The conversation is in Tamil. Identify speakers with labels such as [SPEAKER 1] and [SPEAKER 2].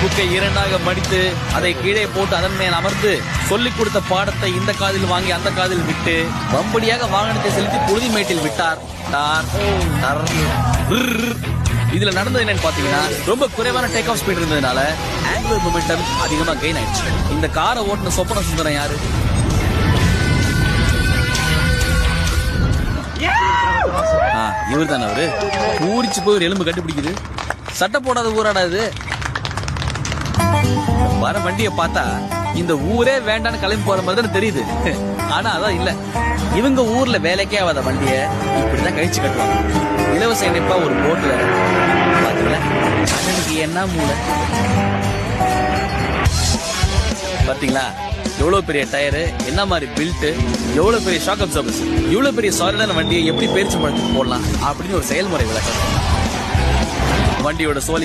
[SPEAKER 1] புக்கை இரண்டாக மடித்து அதை கீழே போட்டு அதன் மேல் அமர்ந்து சொல்லிக் கொடுத்த பாடத்தை இந்த காதில் வாங்கி அந்த காதில் விட்டு வம்படியாக வாகனத்தை செலுத்தி புழுதிமேட்டில் விட்டார். இதுல நடந்தது என்னன்னு பாத்தீங்கன்னா, ரொம்ப குறைவான டேக் ஆஃப் ஸ்பீட் இருந்ததுனால ஆங்குலர் மொமெண்டம் அதிகமா கெயின் ஆயிடுச்சு. இந்த காரை ஓட்டுன சொப்பன சுந்தரம் யாரு? இவர் தானே அவரு. பூரிச்சு போய் ஒரு எலும்பு கண்டுபிடிக்குது. சட்டை போடாத ஊராடா இது. வர வண்டிய பார்த்தா இந்த ஊரே வேண்டான்னு கிளம்பி போற மாதிரி தான் தெரியுது. ஆனா அதான் இல்ல, இவங்க ஊர்ல வேலைக்கே ஆகாத வண்டிய இப்படிதான் கழிச்சு கட்டுவாங்க. இலவச இணைப்பா ஒரு போட்டு வேற. பாத்தீங்களா அண்ணனுக்கு என்ன மூளை. பாத்தீங்களா எவ்வளவு பெரிய டயரு, என்ன மாதிரி பில்ட், எவ்வளவு பெரிய ஷாக் அப்சர்வர்ஸ், இவ்வளவு பெரிய சாலிடான வண்டியை எப்படி பேரிச்சு பழத்துக்கு போடலாம் அப்படின்னு ஒரு செயல்முறை விளக்கம். வண்டியோட சோலி